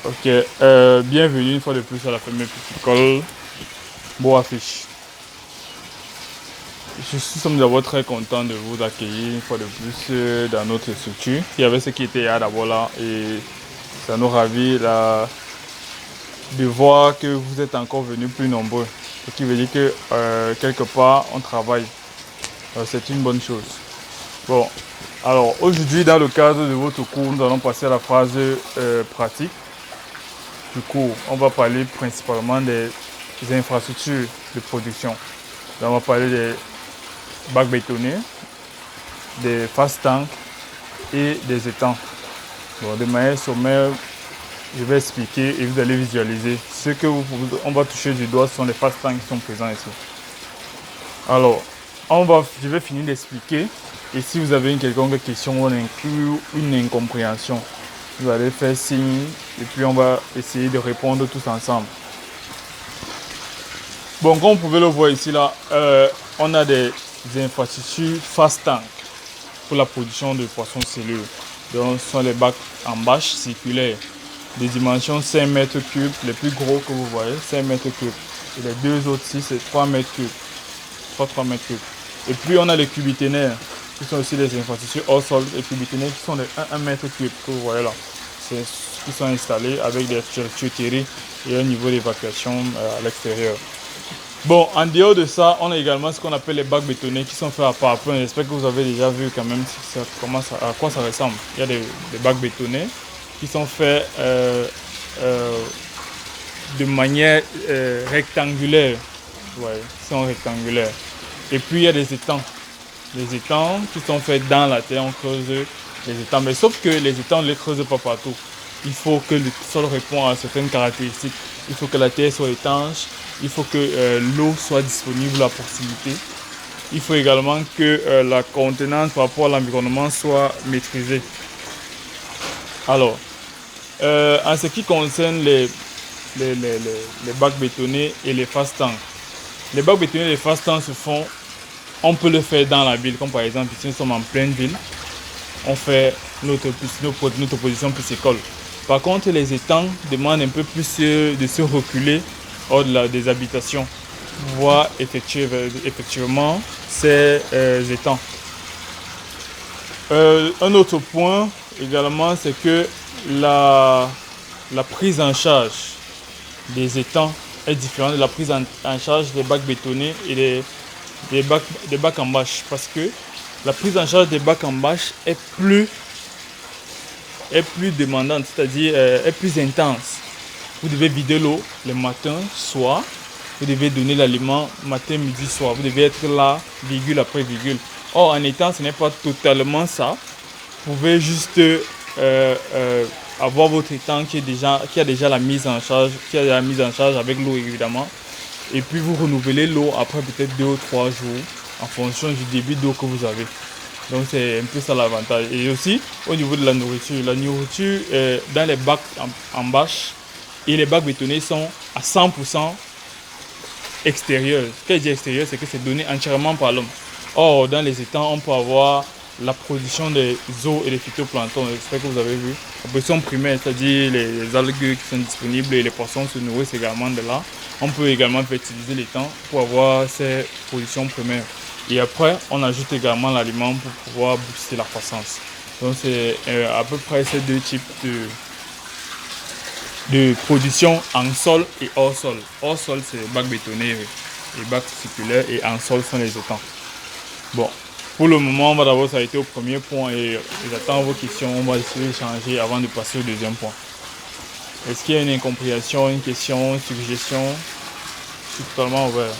Ok, bienvenue une fois de plus à la première piscicole Boafiche. Je suis d'abord très content de vous accueillir une fois de plus dans notre structure. Il y avait ce qui était là d'abord là et ça nous ravit là, de voir que vous êtes encore venus plus nombreux. Ce qui veut dire que quelque part on travaille. C'est une bonne chose. Bon, alors aujourd'hui dans le cadre de votre cours, nous allons passer à la phase pratique. Du coup, on va parler principalement des infrastructures de production. Donc, on va parler des bacs bétonnés, des fast tanks et des étangs. Bon, de manière sommaire, je vais expliquer et vous allez visualiser. Ce que on va toucher du doigt sont les fast tanks qui sont présents ici. Alors, je vais finir d'expliquer. Et si vous avez une quelconque question ou une incompréhension, vous allez faire signe et puis on va essayer de répondre tous ensemble. Bon, comme vous pouvez le voir ici, là, on a des infrastructures fast tank pour la production de poissons cellulaires. Donc, ce sont les bacs en bâche circulaire des dimensions 5 mètres cubes, les plus gros que vous voyez, 5 mètres cubes. Et les deux autres ici, c'est 3 mètres cubes. 3 mètres cubes. Et puis, on a les cubiténaires, qui sont aussi des infrastructures hors sol, et cubiténaires qui sont de 1 mètre cube, que vous voyez là. Qui sont installés avec des structures tirées et un niveau d'évacuation à l'extérieur. Bon, en dehors de ça, on a également ce qu'on appelle les bacs bétonnés qui sont faits à parapluie. J'espère que vous avez déjà vu quand même à quoi ça ressemble. Il y a des bacs bétonnés qui sont faits de manière rectangulaire. Ouais, ils sont rectangulaires. Et puis il y a des étangs. Les étangs qui sont faits dans la terre, on creuse les étangs. Mais sauf que les étangs, on ne les creuse pas partout. Il faut que le sol réponde à certaines caractéristiques. Il faut que la terre soit étanche. Il faut que l'eau soit disponible à proximité. Il faut également que la contenance par rapport à l'environnement soit maîtrisée. Alors, en ce qui concerne les bacs bétonnés et les fast tanks, les bacs bétonnés et les fast tanks se font, on peut le faire dans la ville, comme par exemple ici nous sommes en pleine ville, on fait notre position piscicole. Par contre, les étangs demandent un peu plus de se reculer hors des habitations pour pouvoir effectivement ces étangs. Un autre point également, c'est que la prise en charge des étangs est différente de la prise en charge des bacs bétonnés et des bacs en bâche, parce que la prise en charge des bacs en bâche est plus demandante, c'est-à-dire est plus intense. Vous devez vider l'eau le matin, soir. Vous devez donner l'aliment matin, midi, soir. Vous devez être là, virgule après virgule. Or, en étang, ce n'est pas totalement ça. Vous pouvez juste avoir votre étang qui a déjà la mise en charge, avec l'eau évidemment. Et puis vous renouvelez l'eau après peut-être 2 ou 3 jours en fonction du débit d'eau que vous avez. Donc c'est un peu ça l'avantage. Et aussi au niveau de la nourriture dans les bacs en bâche et les bacs bétonnés sont à 100% extérieurs. Ce que je dis extérieur, c'est que c'est donné entièrement par l'homme. Or, dans les étangs, on peut avoir la production des eaux et des phytoplanctons. J'espère que vous avez vu. La production primaire, c'est-à-dire les algues qui sont disponibles et les poissons se nourrissent également de là. On peut également fertiliser l'étang pour avoir ces productions primaires. Et après, on ajoute également l'aliment pour pouvoir booster la croissance. Donc, c'est à peu près ces deux types de production en sol et hors sol. Hors sol, c'est les bacs bétonnés, les bacs circulaires, et en sol sont les étangs. Bon, pour le moment, on va d'abord s'arrêter au premier point et j'attends vos questions. On va essayer d'échanger avant de passer au deuxième point. Est-ce qu'il y a une incompréhension, une question, une suggestion? Je suis totalement ouvert.